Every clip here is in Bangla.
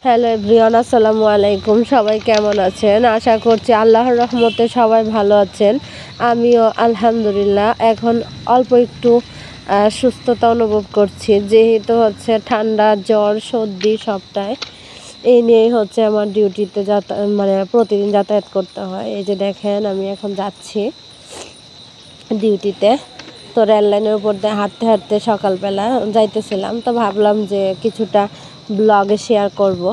হ্যালো এভরিওয়ান, আসসালামু আলাইকুম। সবাই কেমন আছেন? আশা করছি আল্লাহর রহমতে সবাই ভালো আছেন। আমিও আলহামদুলিল্লাহ এখন অল্প একটু সুস্থতা অনুভব করছি, যেহেতু হচ্ছে ঠান্ডা, জ্বর, সর্দি সবটাই এই নিয়েই হচ্ছে আমার ডিউটিতে মানে প্রতিদিন যাতায়াত করতে হয়। এই যে দেখেন আমি এখন যাচ্ছি ডিউটিতে। তো রেল লাইনের উপর দিয়ে হাঁটতে হাঁটতে সকালবেলা যাইতেছিলাম, তো ভাবলাম যে কিছুটা ব্লগে শেয়ার করব,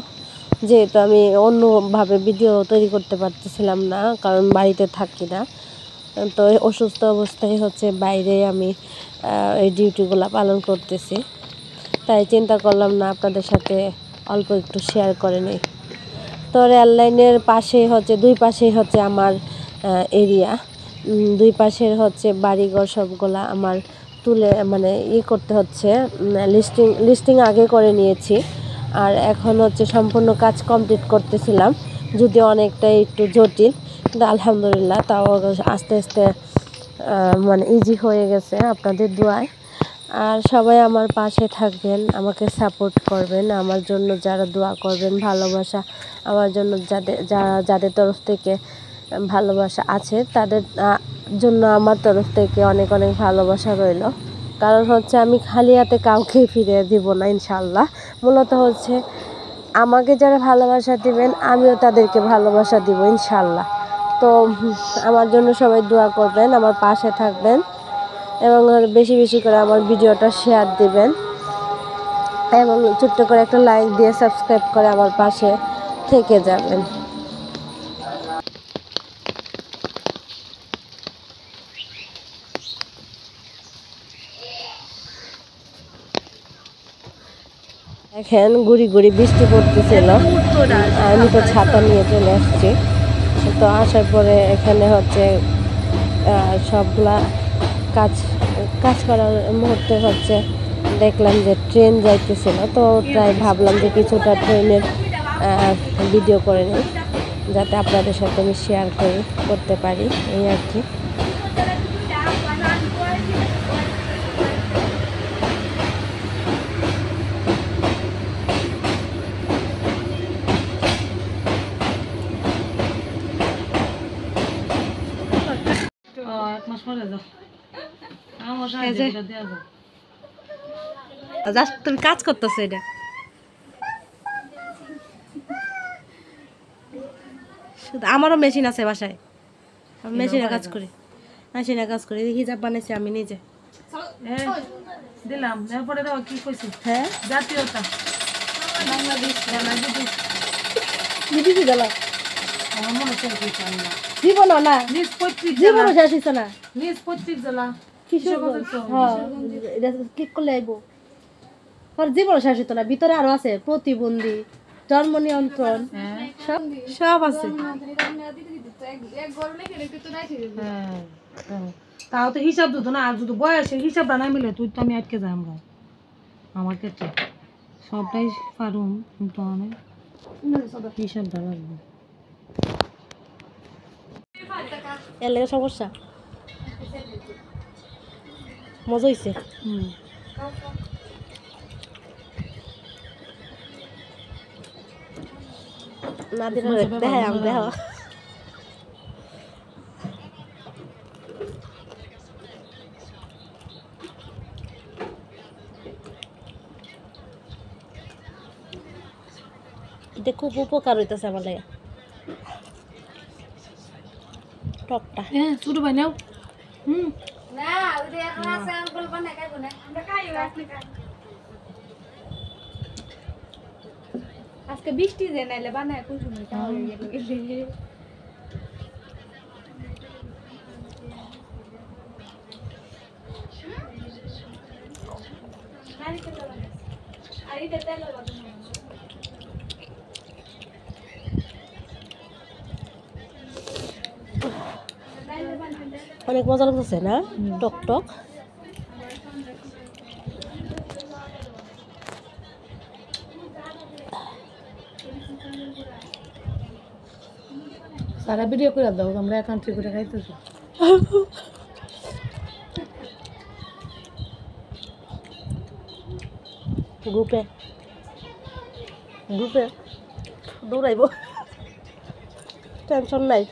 যেহেতু আমি অন্যভাবে ভিডিও তৈরি করতে পারতেছিলাম না, কারণ বাড়িতে থাকি না। তো অসুস্থ অবস্থায় হচ্ছে বাইরে আমি এই ডিউটিগুলো পালন করতেছি, তাই চিন্তা করলাম না আপনাদের সাথে অল্প একটু শেয়ার করে নিই। তো রেল লাইনের পাশেই হচ্ছে, দুই পাশেই হচ্ছে আমার এরিয়া, দুই পাশের হচ্ছে বাড়িঘর সবগুলা আমার তুলে মানে করতে হচ্ছে, লিস্টিং আগে করে নিয়েছি। আর এখন হচ্ছে সম্পূর্ণ কাজ কমপ্লিট করতেছিলাম, যদিও অনেকটাই একটু জটিল, কিন্তু আলহামদুলিল্লাহ তাও আস্তে আস্তে মানে ইজি হয়ে গেছে আপনাদের দোয়ায়। আর সবাই আমার পাশে থাকবেন, আমাকে সাপোর্ট করবেন, আমার জন্য যারা দোয়া করবেন, ভালোবাসা আমার জন্য যাদের তরফ থেকে ভালোবাসা আছে, তাদের জন্য আমার তরফ থেকে অনেক অনেক ভালোবাসা রইল। কারণ হচ্ছে আমি খালি হাতে কাউকেই ফিরিয়ে দিব না ইনশাল্লাহ। মূলত হচ্ছে আমাকে যারা ভালোবাসা দিবেন, আমিও তাদেরকে ভালোবাসা দিব ইনশাল্লাহ। তো আমার জন্য সবাই দোয়া করবেন, আমার পাশে থাকবেন এবং বেশি বেশি করে আমার ভিডিওটা শেয়ার দিবেন এবং ছোট্ট করে একটা লাইক দিয়ে সাবস্ক্রাইব করে আমার পাশে থেকে যাবেন। দেখেন গুড়ি গুড়ি বৃষ্টি পড়তেছিল, আমি তো ছাতা নিয়ে চলে আসছি। তো আসার পরে এখানে হচ্ছে সবগুলা কাজ করার মুহূর্তে হচ্ছে দেখলাম যে ট্রেন যাইতেছিল, তো তাই ভাবলাম যে কিছুটা ট্রেনের ভিডিও করে নিই, যাতে আপনাদের সাথে আমি শেয়ার করতে পারি, এই আর কি। তুমি কাজ করতেছো, এটা আমারও মেশিন আছে বাসায়, মেশিনে কাজ করি, হিজাব বানাইছি আমি নিজে। দিলাম এরপরে দাও কি কইছি, হ্যাঁ জাতীয়তা বাংলাদেশ দিদি দিলাম আমার মনে হচ্ছে কি জানা জীবন না, নিজ পৈতৃক জীবন শেষ হইছে না, নিজ পৈতৃক জেলা কিশোরগঞ্জ। হ্যাঁ এটা ক্লিক করলে আইবো। আর জীবন শেষ হইতো না, ভিতরে আরো আছে প্রতিবন্ধী, জন্ম নিয়ন্ত্রণ, সব সব আছে। তাও তো হিসাব দিত না, আর যদি বয়সের হিসাবটা না মিলে তুই তো আমি আটকে যাই। আমরা আমার ক্ষেত্রে সবটাই পারুম, কিন্তু অনেক হিসাবটা লাগবে, এর লেগে সমস্যা। মজা হয়েছে। না দিলে দেখা আমি দেখা এটা খুব উপকার হইতেছে আমার লাগে টকটা। হ্যাঁ ছোট ভাই নাও। আজকে বৃষ্টি যে নাইলে বানায় কোন সময় অনেক মজা লাগতেছে না, টক টক। সারা ভিডিও করে দাও, আমরা একান্ট্রি করে খাইতেছি। গ্রুপে দৌড়াইব টেনশন নাই